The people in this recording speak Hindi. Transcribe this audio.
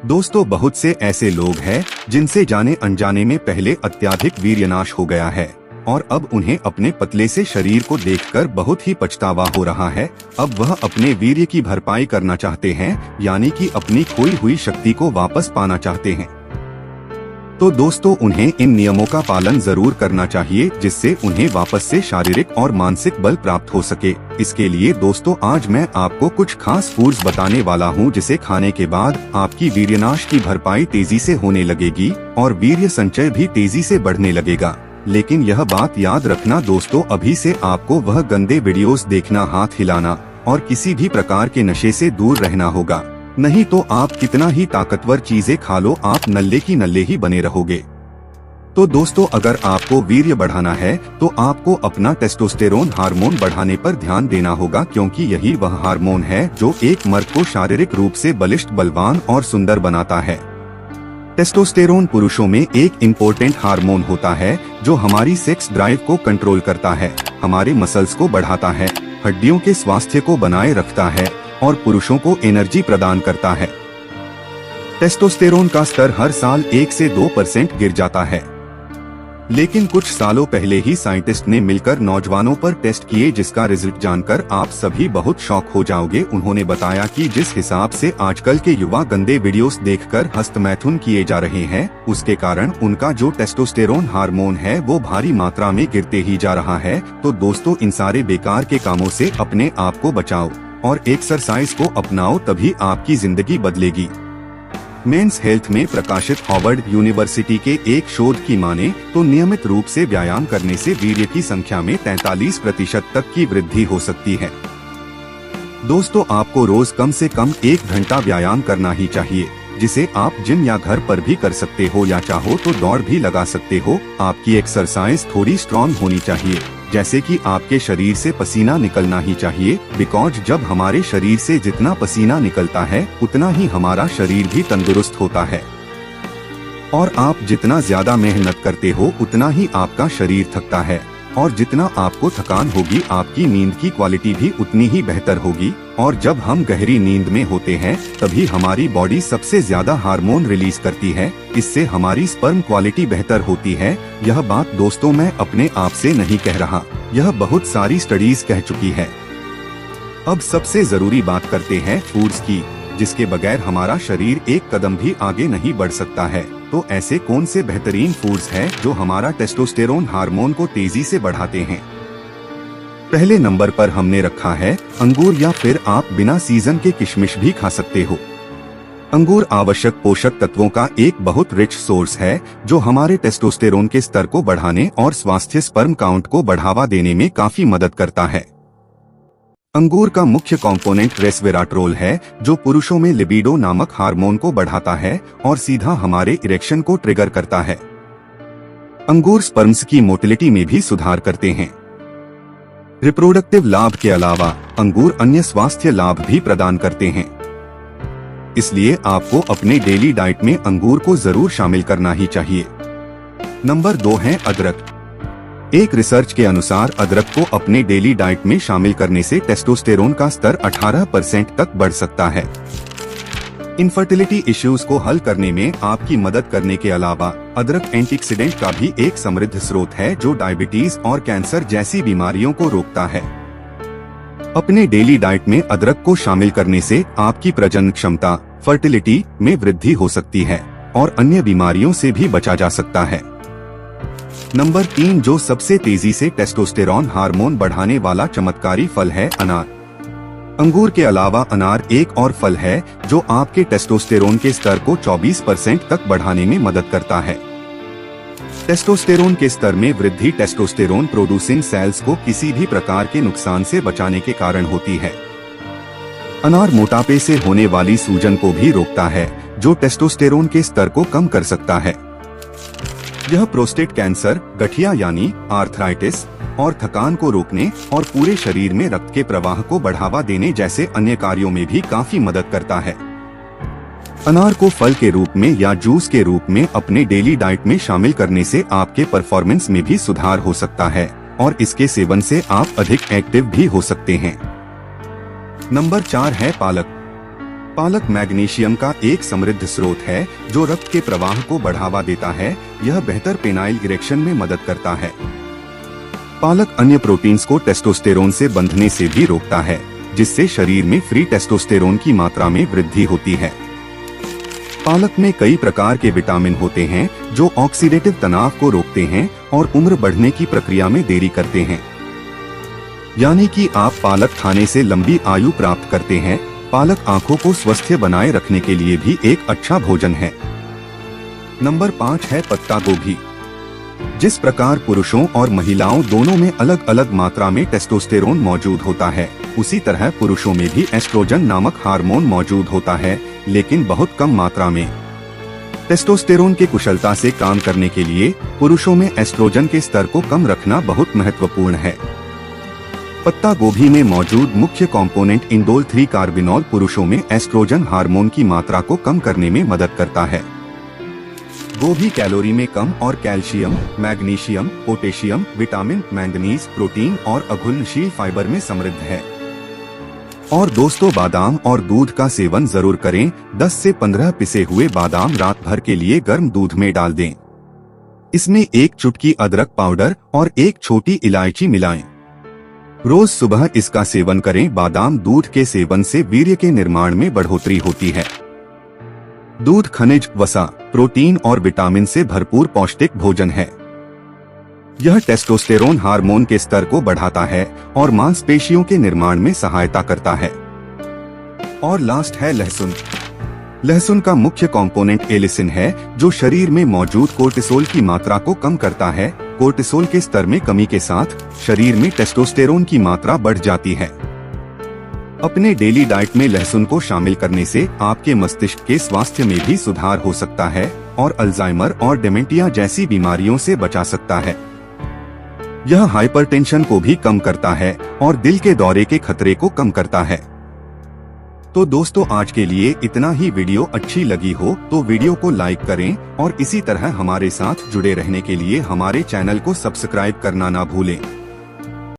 दोस्तों, बहुत से ऐसे लोग हैं जिनसे जाने अनजाने में पहले अत्यधिक वीर्यनाश हो गया है और अब उन्हें अपने पतले से शरीर को देखकर बहुत ही पछतावा हो रहा है। अब वह अपने वीर्य की भरपाई करना चाहते हैं, यानी कि अपनी खोई हुई शक्ति को वापस पाना चाहते हैं। तो दोस्तों, उन्हें इन नियमों का पालन जरूर करना चाहिए जिससे उन्हें वापस से शारीरिक और मानसिक बल प्राप्त हो सके। इसके लिए दोस्तों, आज मैं आपको कुछ खास फूड्स बताने वाला हूं जिसे खाने के बाद आपकी वीर्यनाश की भरपाई तेजी से होने लगेगी और वीर्य संचय भी तेजी से बढ़ने लगेगा। लेकिन यह बात याद रखना दोस्तों, अभी से आपको वह गंदे वीडियोस देखना, हाथ हिलाना और किसी भी प्रकार के नशे से दूर रहना होगा। नहीं तो आप कितना ही ताकतवर चीजें खा लो, आप नल्ले की नल्ले ही बने रहोगे। तो दोस्तों, अगर आपको वीर्य बढ़ाना है तो आपको अपना टेस्टोस्टेरोन हार्मोन बढ़ाने पर ध्यान देना होगा, क्योंकि यही वह हार्मोन है जो एक मर्द को शारीरिक रूप से बलिष्ठ, बलवान और सुंदर बनाता है। टेस्टोस्टेरोन पुरुषों में एक इम्पोर्टेंट हार्मोन होता है जो हमारी सेक्स ड्राइव को कंट्रोल करता है, हमारे मसल्स को बढ़ाता है, हड्डियों के स्वास्थ्य को बनाए रखता है और पुरुषों को एनर्जी प्रदान करता है। टेस्टोस्टेरोन का स्तर हर साल 1 से 2% गिर जाता है, लेकिन कुछ सालों पहले ही साइंटिस्ट ने मिलकर नौजवानों पर टेस्ट किए, जिसका रिजल्ट जानकर आप सभी बहुत शॉक हो जाओगे। उन्होंने बताया कि जिस हिसाब से आजकल के युवा गंदे वीडियोस देखकर हस्तमैथुन किए जा रहे हैं, उसके कारण उनका जो टेस्टोस्टेरोन हार्मोन है वो भारी मात्रा में गिरते ही जा रहा है। तो दोस्तों, इन सारे बेकार के कामों से अपने आप को बचाओ और एक्सरसाइज को अपनाओ, तभी आपकी जिंदगी बदलेगी। मेंस हेल्थ में प्रकाशित हार्वर्ड यूनिवर्सिटी के एक शोध की माने तो नियमित रूप से व्यायाम करने से वीर्य की संख्या में 43% तक की वृद्धि हो सकती है। दोस्तों, आपको रोज कम से कम 1 घंटा व्यायाम करना ही चाहिए, जिसे आप जिम या घर पर भी कर सकते हो या चाहो तो दौड़ भी लगा सकते हो। आपकी एक्सरसाइज थोड़ी स्ट्रॉन्ग होनी चाहिए, जैसे कि आपके शरीर से पसीना निकलना ही चाहिए, बिकॉज जब हमारे शरीर से जितना पसीना निकलता है उतना ही हमारा शरीर भी तंदुरुस्त होता है। और आप जितना ज्यादा मेहनत करते हो उतना ही आपका शरीर थकता है, और जितना आपको थकान होगी आपकी नींद की क्वालिटी भी उतनी ही बेहतर होगी। और जब हम गहरी नींद में होते हैं तभी हमारी बॉडी सबसे ज्यादा हार्मोन रिलीज करती है, इससे हमारी स्पर्म क्वालिटी बेहतर होती है। यह बात दोस्तों मैं अपने आप से नहीं कह रहा, यह बहुत सारी स्टडीज कह चुकी है। अब सबसे जरूरी बात करते हैं फूड्स की, जिसके बगैर हमारा शरीर एक कदम भी आगे नहीं बढ़ सकता है। तो ऐसे कौन से बेहतरीन फूड्स हैं जो हमारा टेस्टोस्टेरोन हार्मोन को तेजी से बढ़ाते हैं? पहले नंबर पर हमने रखा है अंगूर, या फिर आप बिना सीजन के किशमिश भी खा सकते हो। अंगूर आवश्यक पोषक तत्वों का एक बहुत रिच सोर्स है जो हमारे टेस्टोस्टेरोन के स्तर को बढ़ाने और स्वास्थ्य स्पर्म काउंट को बढ़ावा देने में काफी मदद करता है। अंगूर का मुख्य कंपोनेंट रेस्वेराट्रोल है जो पुरुषों में लिबिडो नामक हार्मोन को बढ़ाता है और सीधा हमारे इरेक्शन को ट्रिगर करता है। अंगूर स्पर्म्स की मोटिलिटी में भी सुधार करते हैं। रिप्रोडक्टिव लाभ के अलावा अंगूर अन्य स्वास्थ्य लाभ भी प्रदान करते हैं, इसलिए आपको अपने डेली डाइट में अंगूर को जरूर शामिल करना ही चाहिए। नंबर 2 है अदरक। एक रिसर्च के अनुसार अदरक को अपने डेली डाइट में शामिल करने से टेस्टोस्टेरोन का स्तर 18% तक बढ़ सकता है। इनफर्टिलिटी इश्यूज को हल करने में आपकी मदद करने के अलावा अदरक एंटीऑक्सीडेंट का भी एक समृद्ध स्रोत है जो डायबिटीज और कैंसर जैसी बीमारियों को रोकता है। अपने डेली डाइट में अदरक को शामिल करने से आपकी प्रजनन क्षमता, फर्टिलिटी में वृद्धि हो सकती है और अन्य बीमारियों से भी बचा जा सकता है। नंबर 3 जो सबसे तेजी से टेस्टोस्टेरोन हार्मोन बढ़ाने वाला चमत्कारी फल है अनार। अंगूर के अलावा अनार एक और फल है जो आपके टेस्टोस्टेरोन के स्तर को 24% तक बढ़ाने में मदद करता है। टेस्टोस्टेरोन के स्तर में वृद्धि टेस्टोस्टेरोन प्रोड्यूसिंग सेल्स को किसी भी प्रकार के नुकसान से बचाने के कारण होती है। अनार मोटापे से होने वाली सूजन को भी रोकता है जो टेस्टोस्टेरोन के स्तर को कम कर सकता है। यह प्रोस्टेट कैंसर, गठिया यानी आर्थराइटिस और थकान को रोकने और पूरे शरीर में रक्त के प्रवाह को बढ़ावा देने जैसे अन्य कार्यों में भी काफी मदद करता है। अनार को फल के रूप में या जूस के रूप में अपने डेली डाइट में शामिल करने से आपके परफॉर्मेंस में भी सुधार हो सकता है और इसके सेवन से आप अधिक एक्टिव भी हो सकते हैं। नंबर 4 है पालक। पालक मैग्नीशियम का एक समृद्ध स्रोत है जो रक्त के प्रवाह को बढ़ावा देता है। यह बेहतर पेनाइल इरेक्शन में मदद करता है। पालक अन्य प्रोटीन्स को टेस्टोस्टेरोन से बंधने से भी रोकता है, जिससे शरीर में फ्री टेस्टोस्टेरोन की मात्रा में वृद्धि होती है। पालक में कई प्रकार के विटामिन होते हैं जो ऑक्सीडेटिव तनाव को रोकते हैं और उम्र बढ़ने की प्रक्रिया में देरी करते हैं। यानी कि आप पालक खाने से लंबी आयु प्राप्त करते हैं। पालक आंखों को स्वस्थ बनाए रखने के लिए भी एक अच्छा भोजन है। नंबर 5 है पत्ता गोभी। जिस प्रकार पुरुषों और महिलाओं दोनों में अलग अलग मात्रा में टेस्टोस्टेरोन मौजूद होता है, उसी तरह पुरुषों में भी एस्ट्रोजन नामक हार्मोन मौजूद होता है, लेकिन बहुत कम मात्रा में। टेस्टोस्टेरोन के कुशलता से काम करने के लिए पुरुषों में एस्ट्रोजन के स्तर को कम रखना बहुत महत्वपूर्ण है। पत्ता गोभी में मौजूद मुख्य कंपोनेंट इंडोल 3 कार्बिनॉल पुरुषों में एस्ट्रोजन हार्मोन की मात्रा को कम करने में मदद करता है। गोभी कैलोरी में कम और calcium, magnesium, potassium, vitamin, manganese, protein और अघुलनशील फाइबर में समृद्ध है। और दोस्तों, बादाम और दूध का सेवन जरूर करें। 10 से 15 पिसे हुए बादाम रात भर के लिए गर्म दूध में डाल दें। इसमें 1 चुटकी अदरक पाउडर और 1 छोटी इलायची मिलाएं। रोज सुबह इसका सेवन करें। बादाम दूध के सेवन से वीर्य के निर्माण में बढ़ोतरी होती है। दूध खनिज, वसा, प्रोटीन और विटामिन से भरपूर पौष्टिक भोजन है। यह टेस्टोस्टेरोन हार्मोन के स्तर को बढ़ाता है और मांसपेशियों के निर्माण में सहायता करता है। और लास्ट है लहसुन। लहसुन का मुख्य कंपोनेंट एलिसिन है, जो शरीर में मौजूद कोर्टिसोल की मात्रा को कम करता है। कोर्टिसोल के स्तर में कमी के साथ शरीर में टेस्टोस्टेरोन की मात्रा बढ़ जाती है। अपने डेली डाइट में लहसुन को शामिल करने से आपके मस्तिष्क के स्वास्थ्य में भी सुधार हो सकता है और अल्जाइमर और डिमेंटिया जैसी बीमारियों से बचा सकता है। यह हाइपरटेंशन को भी कम करता है और दिल के दौरे के खतरे को कम करता है। तो दोस्तों, आज के लिए इतना ही। वीडियो अच्छी लगी हो तो वीडियो को लाइक करें और इसी तरह हमारे साथ जुड़े रहने के लिए हमारे चैनल को सब्सक्राइब करना ना भूलें।